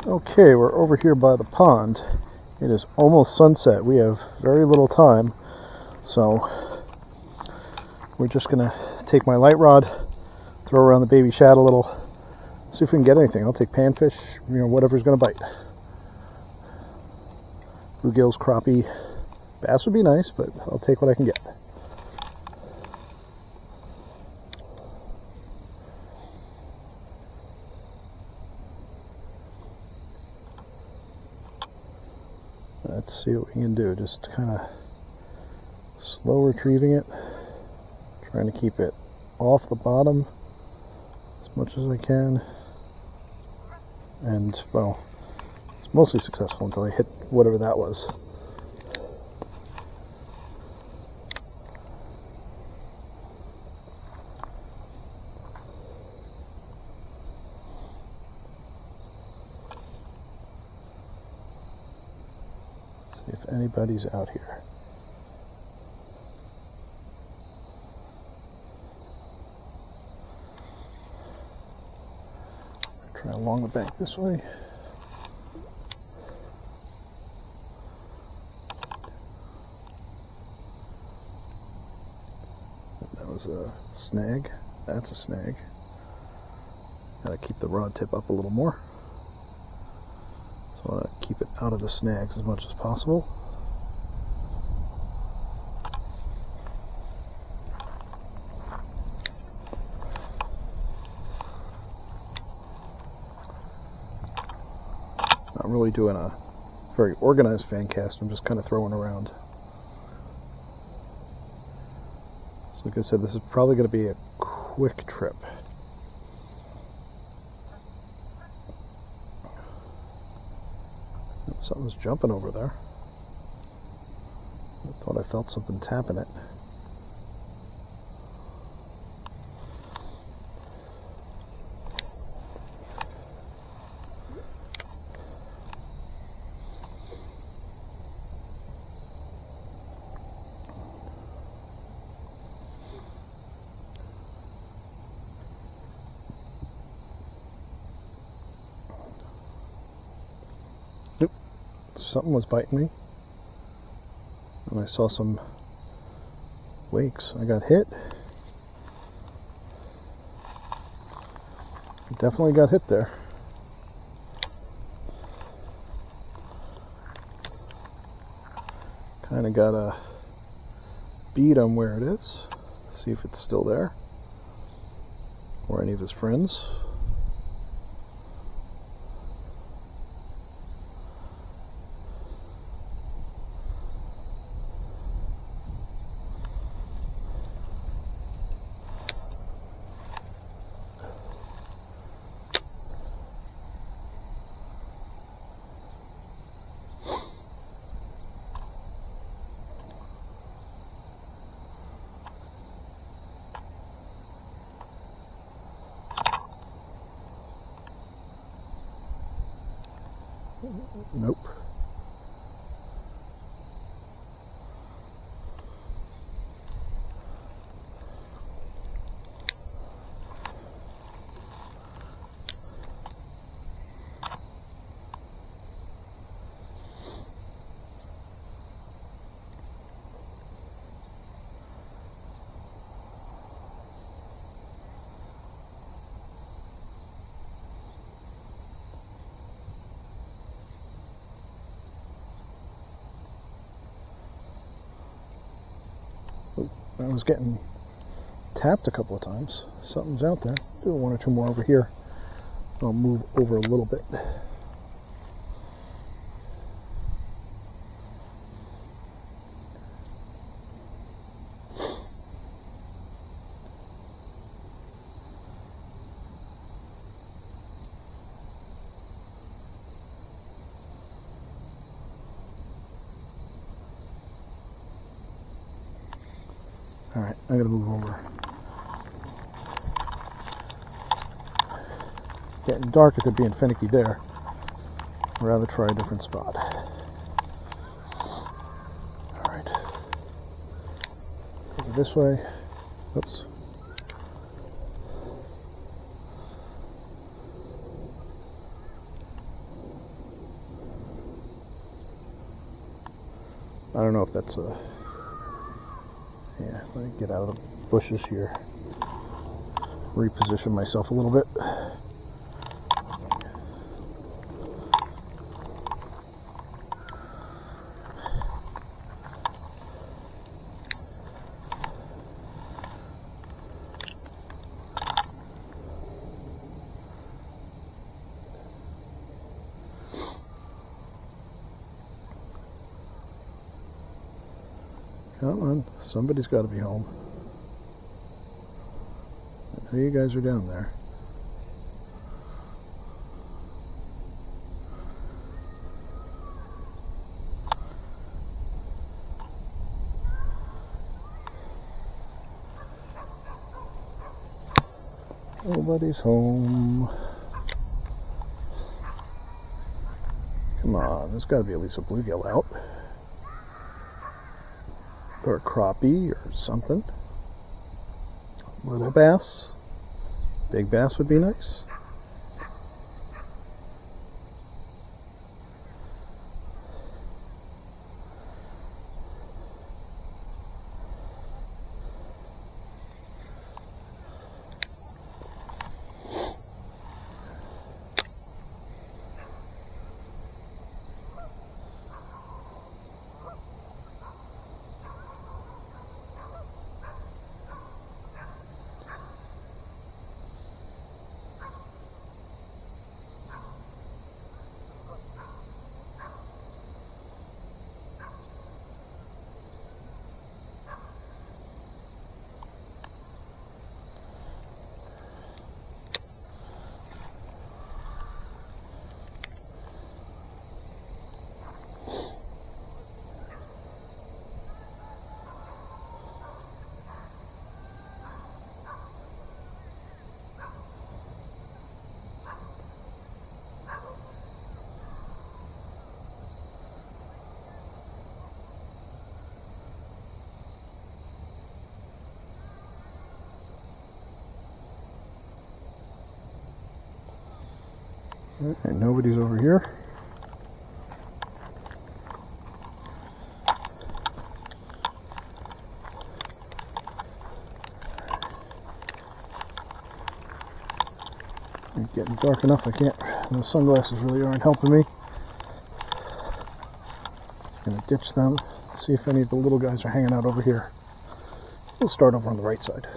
Okay, we're over here by the pond. It is almost sunset. We have very little time, so we're just gonna take my light rod, throw around the baby shad a little, see if we can get anything. I'll take panfish, whatever's gonna bite. Bluegills, crappie, bass would be nice, but I'll take what I can get. Let's see what we can do. Just kind of slow retrieving it, trying to keep it off the bottom as much as I can. And, well, it's mostly successful until I hit whatever that was. See if anybody's out here. Try along the bank this way. That was a snag. That's a snag. Gotta keep the rod tip up a little more. So I want to keep it out of the snags as much as possible. Not really doing a very organized fan cast, I'm just kind of throwing around. So like I said, this is probably going to be a quick trip. Something's jumping over there. I thought I felt something tapping it. Something was biting me, and I saw some wakes. I got hit. Definitely got hit there. Kind of got a bead on where it is. See if it's still there, or any of his friends. Nope. I was getting tapped a couple of times. Something's out there. Do one or two more over here. I'll move over a little bit. Alright, I'm going to move over. Getting dark if they're being finicky there. I'd rather try a different spot. Alright. Over this way. Oops. don't know if that's a... Yeah, let me get out of the bushes here. Reposition myself a little bit. Come on, somebody's got to be home. I know you guys are down there. Nobody's home. Come on, there's got to be at least a bluegill out. Or a crappie or something. Little bass. Big bass would be nice. And nobody's over here. It's getting dark enough, I can't. The sunglasses really aren't helping me. Gonna ditch them, see if any of the little guys are hanging out over here. We'll start over on the right side.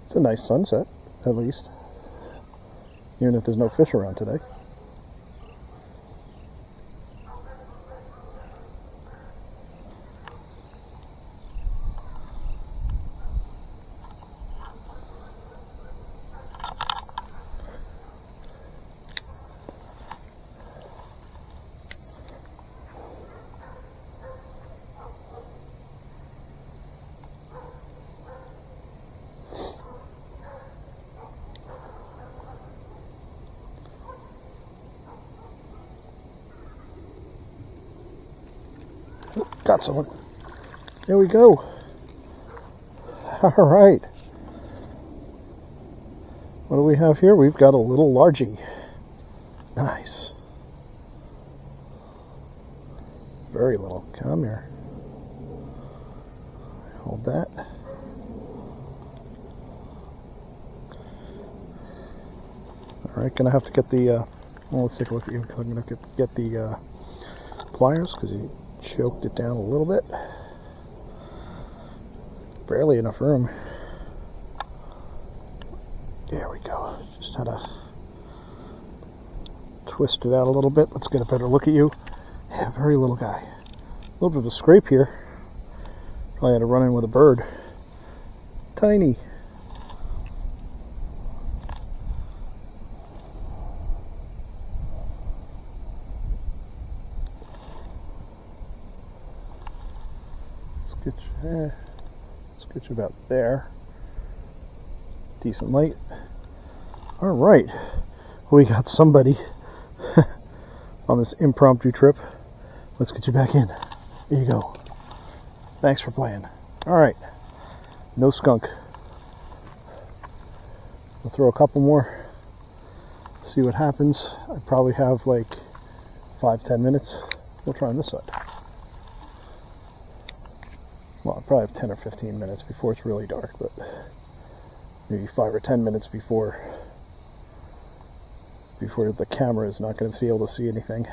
It's a nice sunset, at least, even if there's no fish around today. Got someone. There we go. All right. What do we have here? We've got a little largie. Nice. Very little. Come here. Hold that. All right, gonna have to get the. Well, let's take a look at you. I'm gonna get the pliers because you choked it down a little bit. Barely enough room. There we go. Just had to twist it out a little bit. Let's get a better look at you. Yeah, very little guy. A little bit of a scrape here. Probably had to run in with a bird. Tiny. Let's get you about there. Decent light. All right, we got somebody on this impromptu trip. Let's get you back in. There you go. Thanks for playing. All right, no skunk. We'll throw a couple more, see what happens. I probably have like 5-10 minutes. We'll try on this side. Well, I probably have 10 or 15 minutes before it's really dark, but maybe 5 or 10 minutes before the camera is not going to be able to see anything.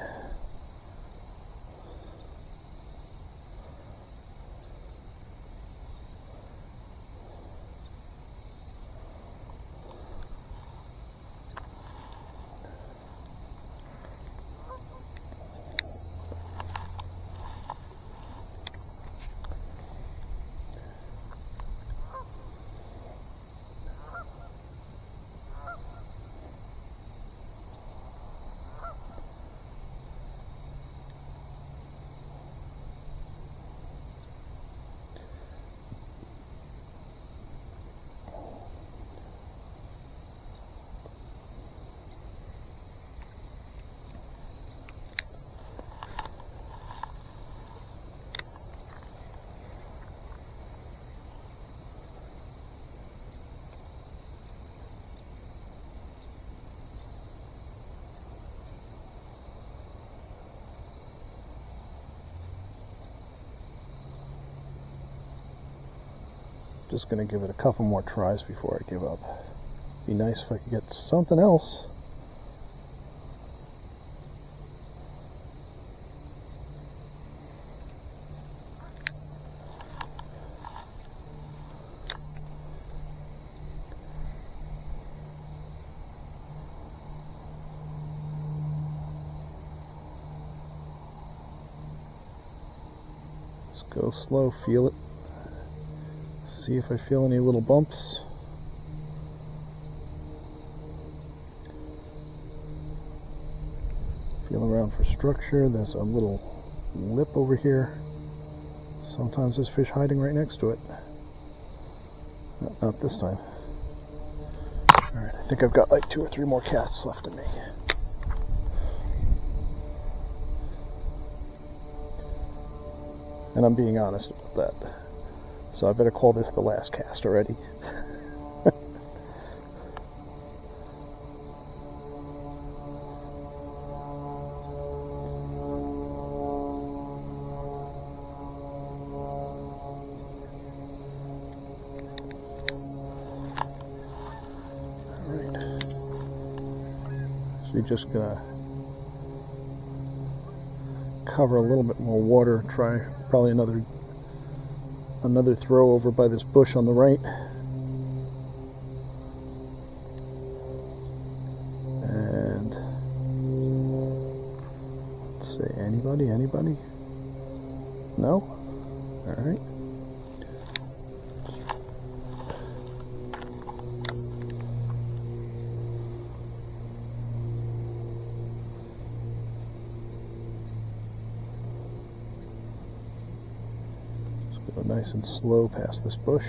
Just going to give it a couple more tries before I give up. Be nice if I could get something else. Just go slow, feel it. See if I feel any little bumps. Feel around for structure. There's a little lip over here. Sometimes there's fish hiding right next to it. Not this time. Alright, I think I've got like 2 or 3 more casts left in me. And I'm being honest about that. So I better call this the last cast already. Alright. So you're just gonna cover a little bit more water, try probably another throw over by this bush on the right. And let's see, anybody? No? Alright. Nice and slow past this bush.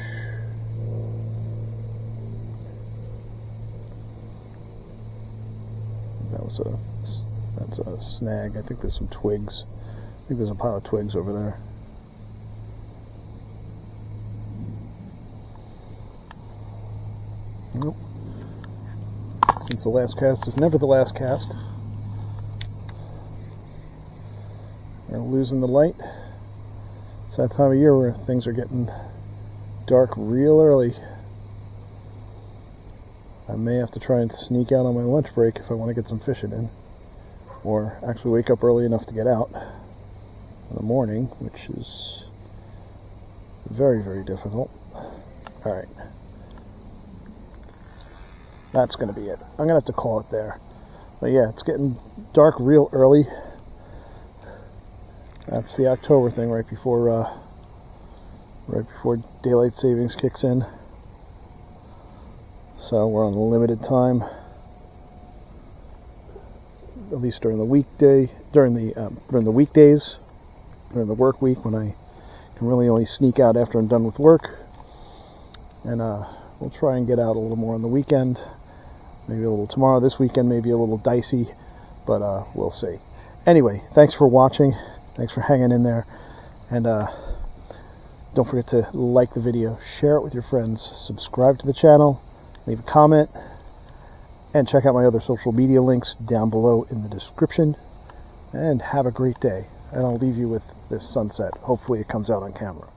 That's a snag. I think there's some twigs. I think there's a pile of twigs over there. Nope. Since the last cast is never the last cast, we're losing the light. It's that time of year where things are getting dark real early. I may have to try and sneak out on my lunch break if I want to get some fishing in. Or actually wake up early enough to get out in the morning, which is very, very difficult. Alright. That's going to be it. I'm going to have to call it there. But yeah, it's getting dark real early. That's the October thing, right before daylight savings kicks in. So we're on a limited time, at least during the weekday, during the weekdays, during the work week, when I can really only sneak out after I'm done with work. And we'll try and get out a little more on the weekend. Maybe a little tomorrow. This weekend may be a little dicey, but we'll see. Anyway, thanks for watching. Thanks for hanging in there, and don't forget to like the video, share it with your friends, subscribe to the channel, leave a comment, and check out my other social media links down below in the description. And have a great day. And I'll leave you with this sunset. Hopefully it comes out on camera.